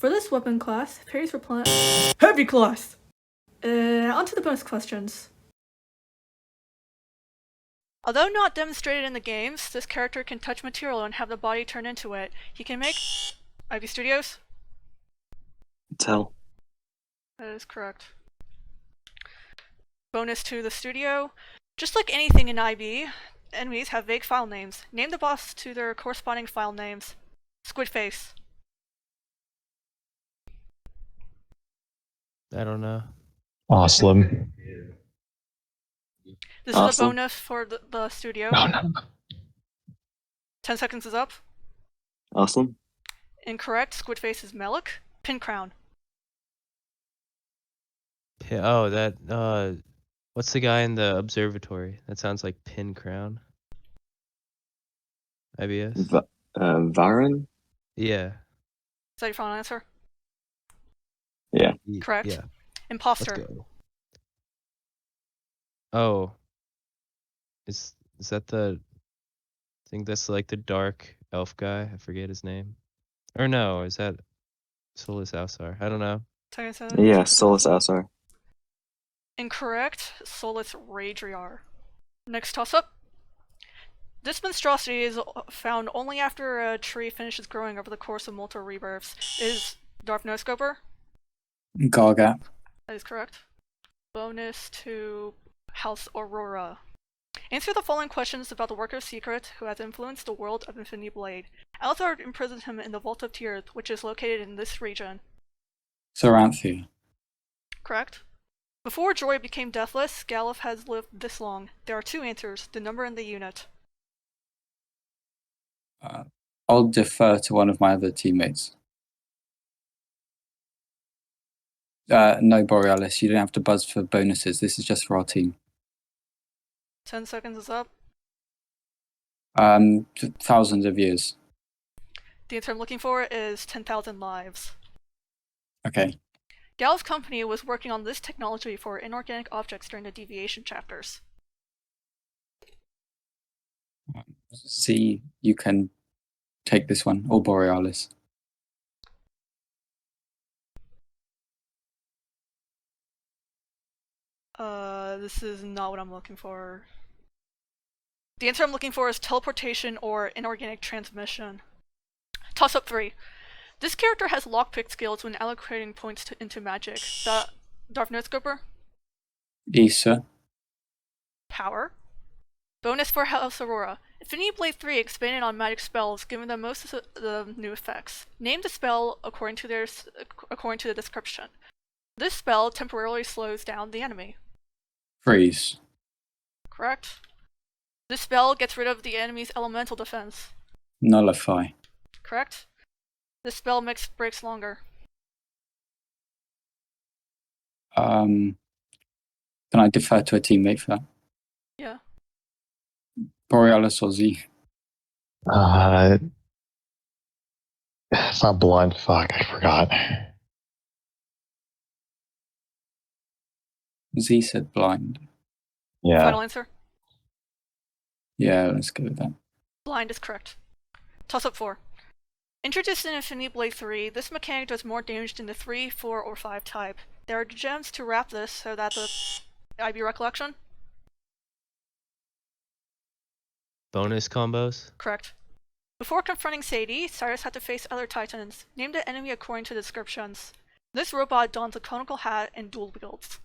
For this weapon class, parries were planned. Heavy class! On to the bonus questions. Although not demonstrated in the games, this character can touch material and have the body turn into it. He can make IBStudios? Tell. That is correct. Bonus to the studio. Just like anything in IB, enemies have vague file names. Name the boss to their corresponding file names. Squid face. I don't know. Awesome. This is a bonus for the studio. Oh, no. 10 seconds is up. Awesome. Incorrect. Squid face is Melik. Pin crown. Oh, that, what's the guy in the observatory? That sounds like Pin Crown. IBS? Varen? Yeah. Is that your final answer? Yeah. Correct. Yeah. Imposter. Let's go. Oh. Is that the... I think that's like the dark elf guy. I forget his name. Or no, is that Solus Alsar? I don't know. Yeah, Solus Alsar. Incorrect. Solus Radriar. Next toss-up. This monstrosity is found only after a tree finishes growing over the course of multiple rebirths. Is DarthNoscoper? Gargap. That is correct. Bonus to House Aurora. Answer the following questions about the Worker of Secret who has influenced the world of Infinity Blade. Althard imprisoned him in the Vault of Tears, which is located in this region. Saranthia. Correct. Before Joy became deathless, Galuf has lived this long. There are two answers, the number and the unit. I'll defer to one of my other teammates. No, Borealis, you don't have to buzz for bonuses. This is just for our team. 10 seconds is up. Thousands of years. The answer I'm looking for is 10,000 lives. Okay. Galuf's company was working on this technology for inorganic objects during the deviation chapters. Z, you can take this one, or Borealis. This is not what I'm looking for. The answer I'm looking for is teleportation or inorganic transmission. Toss up 3. This character has lockpick skills when allocating points into magic. The DarthNoscoper? Issa. Power. Bonus for House Aurora. Infinity Blade 3 expanded on magic spells, giving them most of the new effects. Name the spell according to the description. This spell temporarily slows down the enemy. Freeze. Correct. This spell gets rid of the enemy's elemental defense. Nullify. Correct. This spell makes breaks longer. Can I defer to a teammate for that? Yeah. Borealis or Z? It's not blind. Fuck, I forgot. Z said blind. Yeah. Final answer? Yeah, let's go with that. Blind is correct. Toss up 4. Introduced in Infinity Blade 3, this mechanic does more damage than the 3, 4, or 5 type. There are gems to wrap this so that the IBRecollection? Bonus combos? Correct. Before confronting Sadie, Cyrus had to face other titans. Name the enemy according to descriptions. This robot dons a conical hat and dual wields.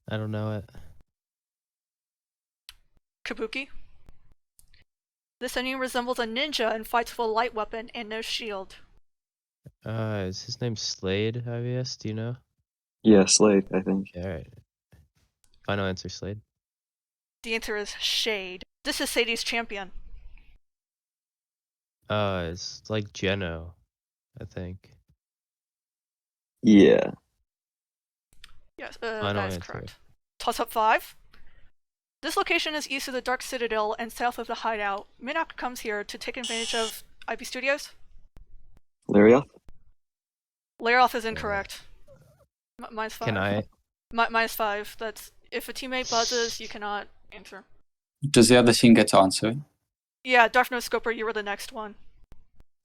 I don't know it. Kabuki. This enemy resembles a ninja and fights with a light weapon and no shield. Is his name Slade, IBS? Do you know? Yeah, Slade, I think. Alright. Final answer, Slade. The answer is Shade. This is Sadie's champion. It's like Geno, I think. Yeah. Yes, Final that is answer. correct. Toss up 5. This location is east of the Dark Citadel and south of the hideout. Minak comes here to take advantage of IBStudios. Lariath? Layoff is incorrect. Minus 5. Can I? Minus 5. That's if a teammate buzzes, you cannot answer. Does the other team get to answer it? Yeah, DarthNoscoper, you were the next one.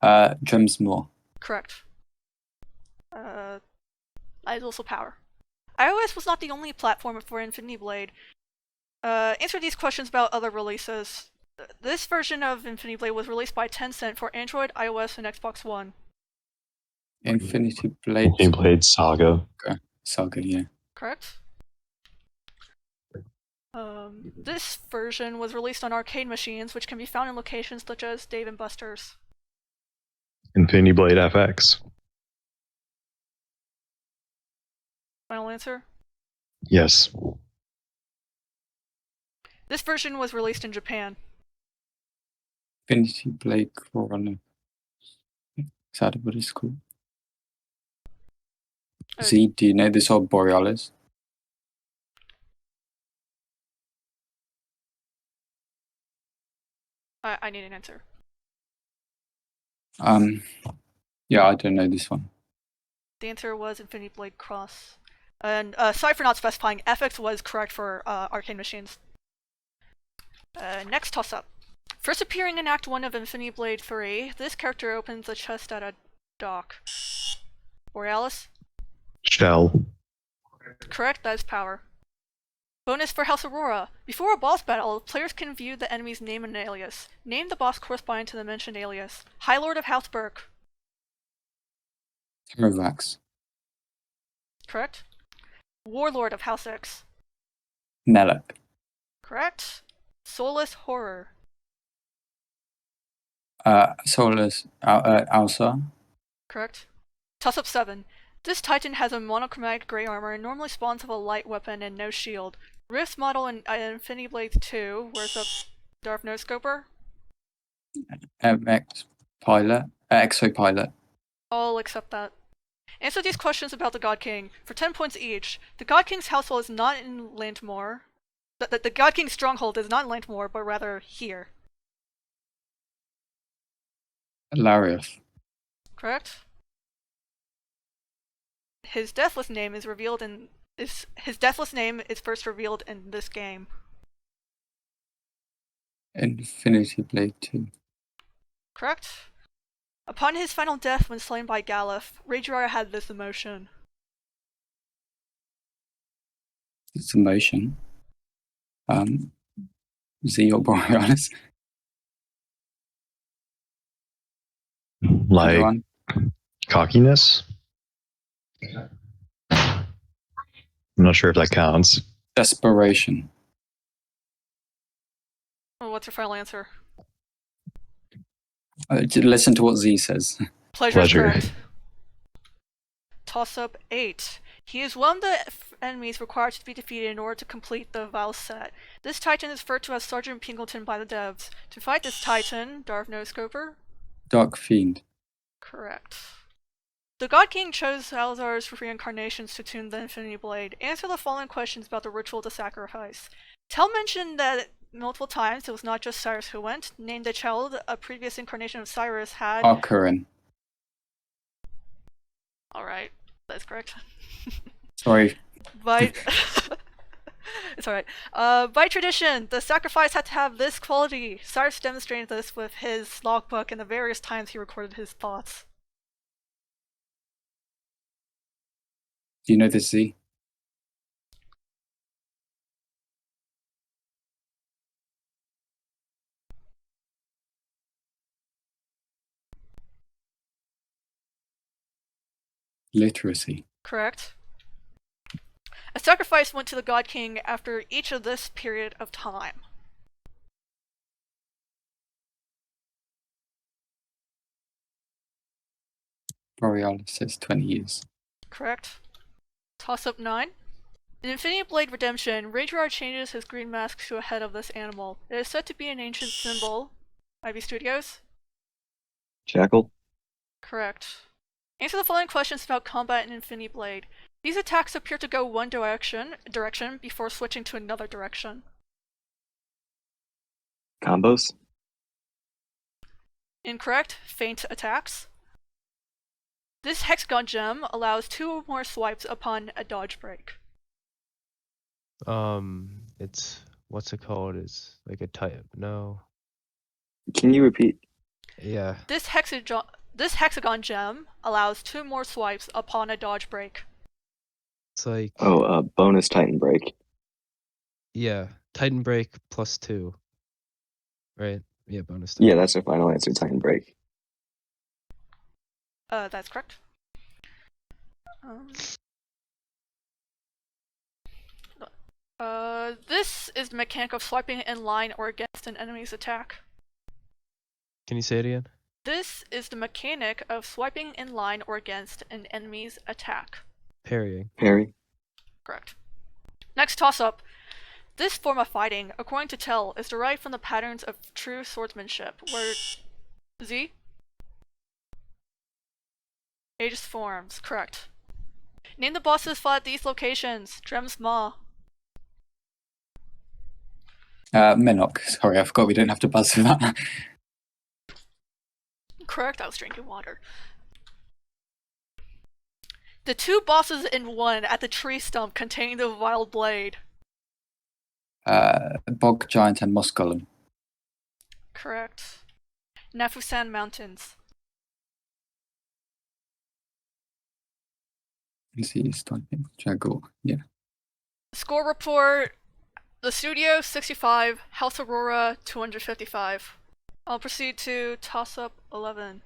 Drumsmore. Correct. Is also power. iOS was not the only platform for Infinity Blade. Answer these questions about other releases. This version of Infinity Blade was released by Tencent for Android, iOS, and Xbox One. Infinity Blade Infinity Blade Saga. Saga, yeah. Correct. This version was released on arcade machines, which can be found in locations such as Dave & Buster's. Infinity Blade FX. Final answer? Yes. This version was released in Japan. Infinity Blade Corona. Is that what it's called? Z, do you know this old Borealis? I need an answer. Yeah, I don't know this one. The answer was Infinity Blade Cross. And sorry for not specifying, FX was correct for arcade machines. Next toss-up. First appearing in Act 1 of Infinity Blade 3, this character opens a chest at a dock. Borealis? Shell. Correct, that is power. Bonus for House Aurora. Before a boss battle, players can view the enemy's name and alias. Name the boss corresponding to the mentioned alias. High Lord of House Burke. Hemovax. Correct. Warlord of House X. Nelek. Correct. Soulless Horror. Solus. Alsa. Correct. Toss-up 7. This Titan has a monochromatic gray armor and normally spawns with a light weapon and no shield. Rift's model in Infinity Blade 2, where's the DarthNoscoper? MX Pilot. Exopilot. I'll accept that. Answer these questions about the God King. For 10 points each. The God King's household is not in Landmore. The God King's stronghold is not in Landmore, but rather here. Lariath. Correct? His deathless name is revealed in his deathless name is first revealed in this game. Infinity Blade 2. Correct? Upon his final death when slain by Galuf, Ragerar had this emotion. It's emotion. Z or Borealis. Like Anyone? cockiness? I'm not sure if that counts. Desperation. Oh, what's your final answer? Listen to what Z says. Pleasure is Pleasure. correct. Toss-up 8. He is one of the enemies required to be defeated in order to complete the Val set. This Titan is referred to as Sergeant Pingleton by the devs. To fight this Titan, DarthNoscoper? Dark Fiend. Correct. The God King chose Salazar's reincarnations to tune the Infinity Blade. Answer the following questions about the ritual to sacrifice. Tell mentioned that multiple times it was not just Cyrus who went. Named a child a previous incarnation of Cyrus had... Arcurin. Alright, that's correct. Sorry. By... It's alright. By tradition, the sacrifice had to have this quality. Cyrus demonstrated this with his logbook and the various times he recorded his thoughts. Do you know this, Z? Literacy. Correct. A sacrifice went to the God King after each of this period of time. Borealis says 20 years. Correct. Toss-up 9. In Infinity Blade Redemption, Ragerar changes his green mask to a head of this animal. It is said to be an ancient symbol. IBStudios? Jackal. Correct. Answer the following questions about combat in Infinity Blade. These attacks appear to go one direction before switching to another direction. Combos. Incorrect. Feint attacks. This hexagon gem allows 2 or more swipes upon a dodge break. It's what's it called? Is like a type. No. Can you repeat? Yeah. This hexagon gem allows 2 more swipes upon a dodge break. It's like Oh, bonus Titan break. yeah, Titan break +2. Right? Yeah, bonus. Yeah, that's our final answer. Titan break. That's correct. This is the mechanic of swiping in line or against an enemy's attack. Can you say it again? This is the mechanic of swiping in line or against an enemy's attack. Parrying. Parry. Correct. Next toss-up. This form of fighting, according to Tell, is derived from the patterns of true swordsmanship, where Z? Aegis forms. Correct. Name the bosses fought at these locations. Drem's Maw. Menok. Sorry, I forgot we don't have to buzz for that. Correct, I was drinking water. The 2 bosses in one at the tree stump containing the wild blade. Bog Giant and Moss Golem. Correct. Nafusan Mountains. Let's see, starting Jaggle. Yeah. Score report. The Studio 65, House Aurora 255. I'll proceed to toss-up 11.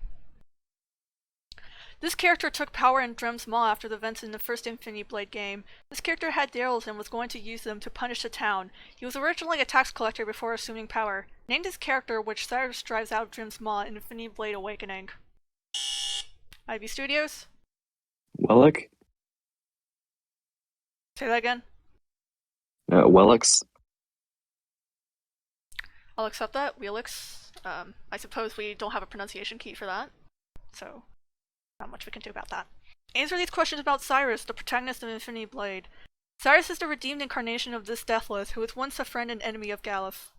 This character took power in Drem's Maw after the events in the first Infinity Blade game. This character had Darrels and was going to use them to punish the town. He was originally a tax collector before assuming power. Name this character which Cyrus drives out of Drem's Maw in Infinity Blade Awakening. IBStudios? Wellick. Say that again. Wellix. I'll accept that. Wheelix. I suppose we don't have a pronunciation key for that, so not much we can do about that. Answer these questions about Cyrus, the protagonist of Infinity Blade. Cyrus is the redeemed incarnation of this Deathless, who was once a friend and enemy of Galuf.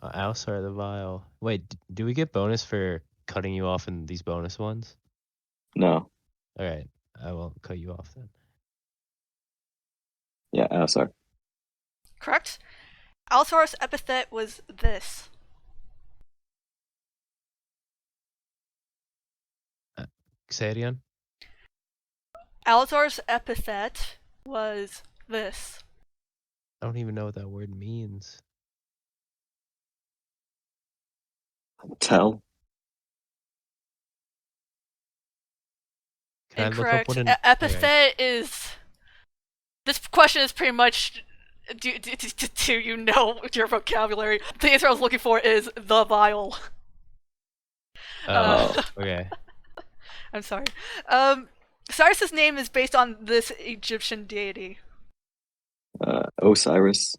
Alsar the Vile. Wait, do we get bonus for cutting you off in these bonus ones? No. Alright, I won't cut you off then. Yeah, sorry. Correct? Alzar's epithet was this. Say it again? Alzar's epithet was this. I don't even know what that word means. Tell. Can Incorrect. I look up what Epithet is... This question is pretty much... Do you know your vocabulary? The answer I was looking for is the vile. Okay. I'm sorry. Cyrus's name is based on this Egyptian deity. Osiris.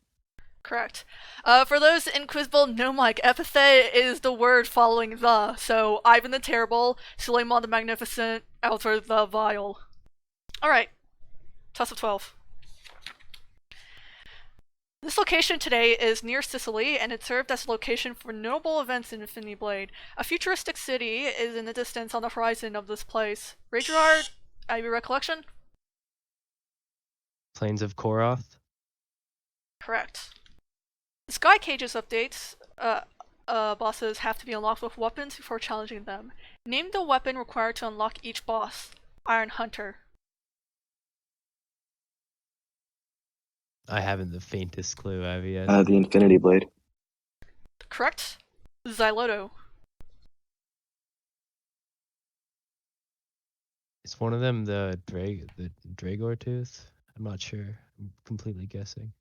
Correct. For those in Quizbowl, no mic, epithet is the word following the. So, Ivan the Terrible, Suleiman the Magnificent, Altar the Vile. Alright. Toss of 12. This location today is near Sicily, and it served as a location for notable events in Infinity Blade. A futuristic city is in the distance on the horizon of this place. Rageard, IBRecollection? Plains of Koroth? Correct. The Sky Cages updates, bosses have to be unlocked with weapons before challenging them. Name the weapon required to unlock each boss. Iron Hunter. I haven't the faintest clue, have you yet? The Infinity Blade. Correct. Xyloto. Is one of them the Dragor Tooth? I'm not sure. I'm completely guessing.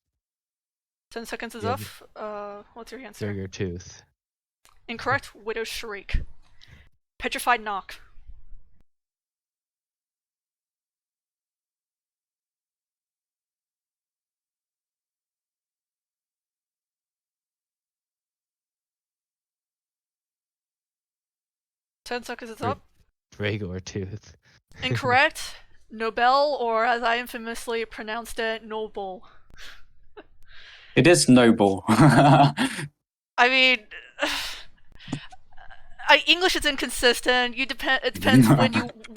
10 seconds is Yeah, up. What's your answer? Dragor Tooth. Incorrect. Widow's Shriek. Petrified Knock. Ten seconds is up. Dragor Tooth. Incorrect. Nobel, or as I infamously pronounced it, Noble. It is noble. I mean, English is inconsistent. It depends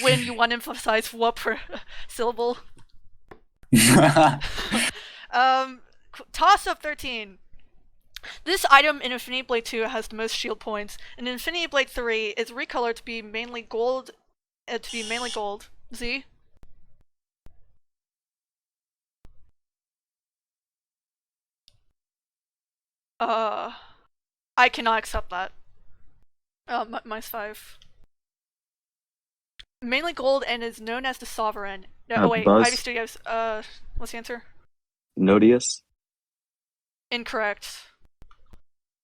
when you want to emphasize what per syllable. Toss up 13. This item in Infinity Blade 2 has the most shield points, and in Infinity Blade 3 is recolored to be mainly gold. Z? I cannot accept that. Minus 5. Mainly gold and is known as the Sovereign. No, wait, Buzz? IBStudios. What's the answer? Nodius? Incorrect.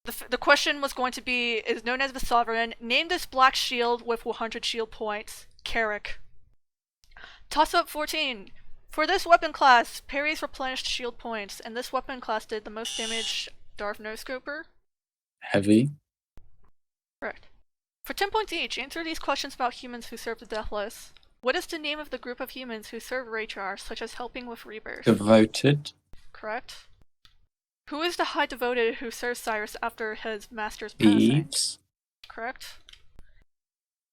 The question was going to be, is known as the Sovereign. Name this black shield with 100 shield points. Carrick. Toss up 14. For this weapon class, parries replenished shield points, and this weapon class did the most damage. DarthNoscoper. Heavy. Correct. For 10 points each, answer these questions about humans who serve the Deathless. What is the name of the group of humans who serve Rayjar, such as helping with rebirth? Devoted. Correct. Who is the High Devoted who serves Cyrus after his master's passing? Eves. Correct.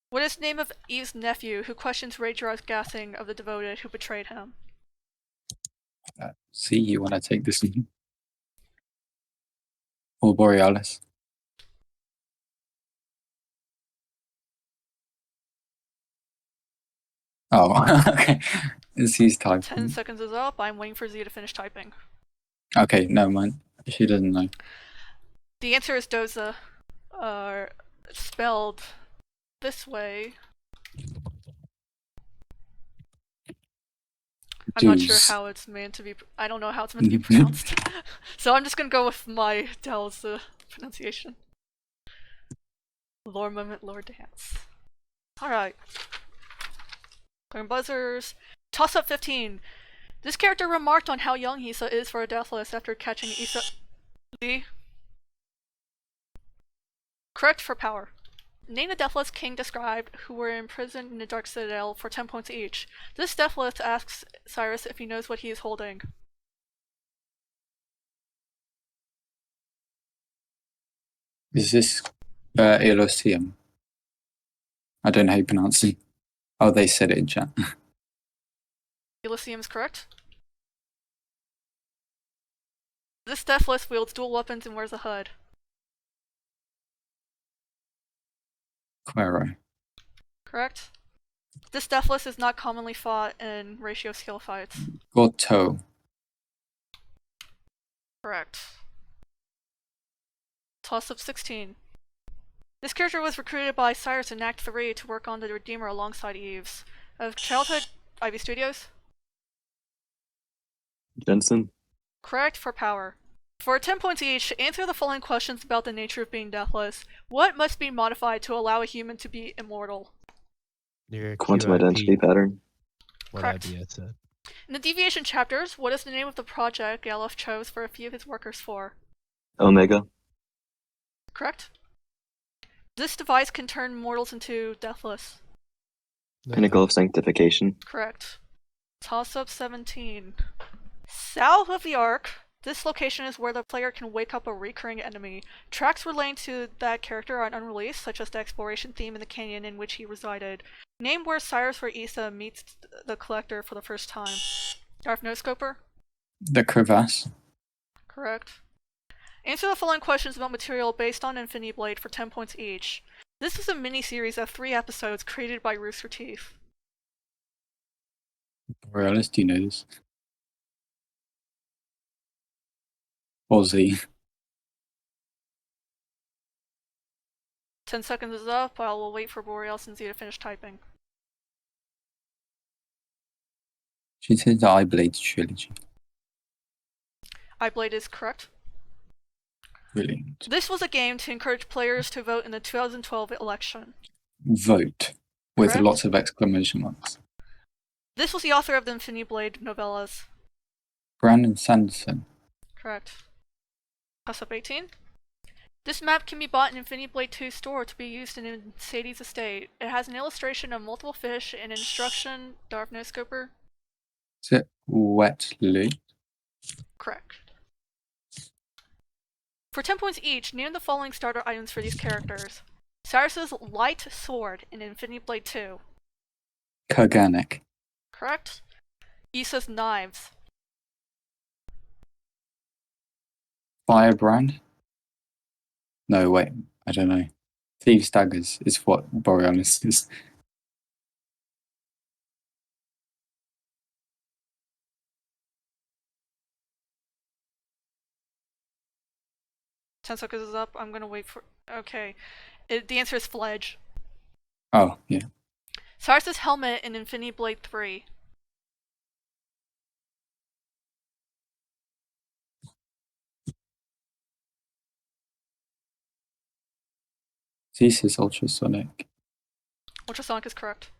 What is the name of Eve's nephew who questions Rayjar's gassing of the Devoted who betrayed him? See you when I take this one. Or Borealis. Oh, okay. Z's typing. 10 seconds is up. I'm waiting for Z to finish typing. Okay, no mind. She doesn't know. The answer is Doza. Spelled this way. I'm not sure how it's meant to be. I don't know how it's meant to be pronounced. So I'm just gonna go with my Dell's pronunciation. Lore moment, lore dance. Alright. Clearing buzzers. Toss up 15. This character remarked on how young Issa is for a Deathless after catching Issa. Z. Correct for power. Name the Deathless King described who were imprisoned in the Dark Citadel for 10 points each. This Deathless asks Cyrus if he knows what he is holding. Is this Elysium? I don't know how you pronounce it. Oh, they said it in chat. Elysium is correct. This Deathless wields dual weapons and wears a hood. Quero. Correct. This Deathless is not commonly fought in ratio skill fights. Goto. Correct. Toss up 16. This character was recruited by Cyrus in Act 3 to work on the Redeemer alongside Eves. Of childhood, IBStudios? Jensen? Correct for power. For 10 points each, answer the following questions about the nature of being deathless. What must be modified to allow a human to be immortal? Your Quantum QIP, identity pattern? What Correct. IB had said. In the deviation chapters, what is the name of the project Galuf chose for a few of his workers for? Omega? Correct. This device can turn mortals into deathless. Pinnacle of Sanctification? Correct. Toss up 17. South of the Ark, this location is where the player can wake up a recurring enemy. Tracks relating to that character are unreleased, such as the exploration theme in the canyon in which he resided. Name where Cyrus or Issa meets the collector for the first time. DarthNoscoper? The crevasse. Correct. Answer the following questions about material based on Infinity Blade for 10 points each. This is a mini-series of 3 episodes created by Rooster Teeth. Borealis, do you know this? Or Z. 10 seconds is up. I will wait for Borealis and Z to finish typing. She said the iBlade trilogy. iBlade is correct. Brilliant. This was a game to encourage players to vote in the 2012 election. Vote. With Correct. lots of exclamation marks. This was the author of the Infinity Blade novellas. Brandon Sanderson. Correct. Toss up 18. This map can be bought in Infinity Blade 2 store to be used in Sadie's estate. It has an illustration of multiple fish and instruction. DarthNoscoper? Is it Wetly? Correct. For 10 points each, name the following starter items for these characters. Cyrus's light sword in Infinity Blade 2. Kurganic. Correct. Issa's knives. Firebrand. No, wait. I don't know. Thieves' Daggers is what Borealis is. Ten seconds is up. I'm gonna wait for. Okay, the answer is Fledge. Oh, yeah. Cyrus's helmet in Infinity Blade 3. Thesis Ultrasonic. Ultrasonic is correct.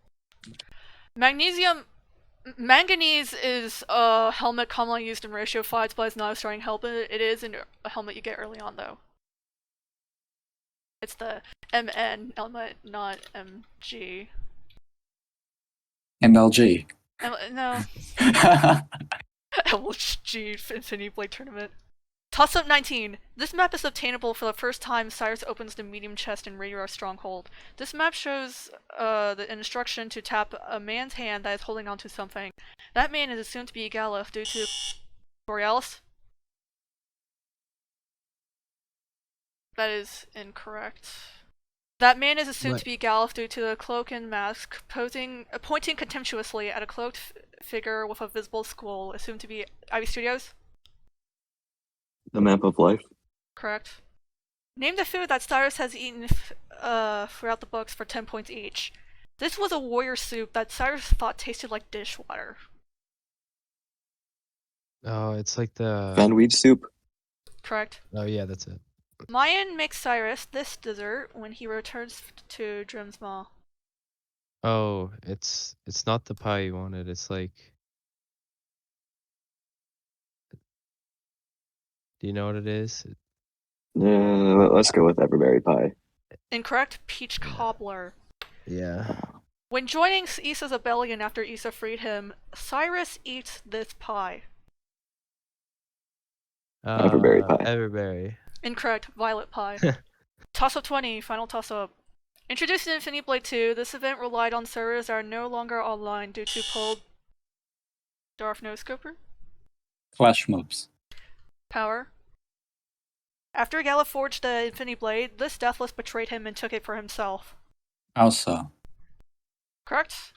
Manganese is a helmet commonly used in ratio fights, but it's not a starting helmet. It is a helmet you get early on, though. It's the MN helmet, not MG. MLG. No. LG Infinity Blade Tournament. Toss-up 19. This map is obtainable for the first time Cyrus opens the medium chest in Radar Stronghold. This map shows the instruction to tap a man's hand that is holding onto something. That man is assumed to be Galuf due to Borealis. That is incorrect. That man is assumed to be Galuf due to the cloak and mask, pointing contemptuously at a cloaked figure with a visible skull, assumed to be IBStudios. The Map of Life. Correct. Name the food that Cyrus has eaten throughout the books for 10 points each. This was a warrior soup that Cyrus thought tasted like dishwater. Oh, it's like the. Van Weed soup. Correct. Oh yeah, that's it. Mayan makes Cyrus this dessert when he returns to Drim's Maw. Oh, it's not the pie you wanted. It's like. Do you know what it is? Yeah, let's go with Everberry Pie. Incorrect. Peach cobbler. Yeah. When joining Issa's rebellion after Issa freed him, Cyrus eats this pie. Everberry pie. Everberry. Incorrect. Violet pie. Toss-up 20. Final toss-up. Introduced in Infinity Blade 2, this event relied on servers that are no longer online due to pulled DarthNoscoper. Flash mobs. Power. After Galuf forged the Infinity Blade, this Deathless betrayed him and took it for himself. Alsa. Correct?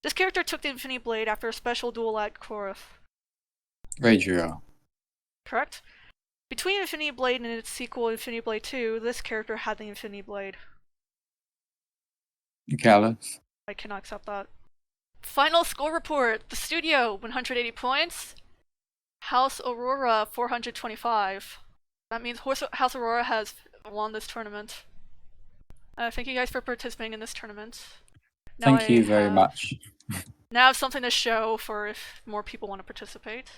This character took the Infinity Blade after a special duel at Korith. Radrio. Correct? Between Infinity Blade and its sequel, Infinity Blade 2, this character had the Infinity Blade. Galuf. I cannot accept that. Final score report. The studio, 180 points. House Aurora, 425. That means House Aurora has won this tournament. Thank you guys for participating in this tournament. Thank you very much. Now I have something to show for if more people want to participate.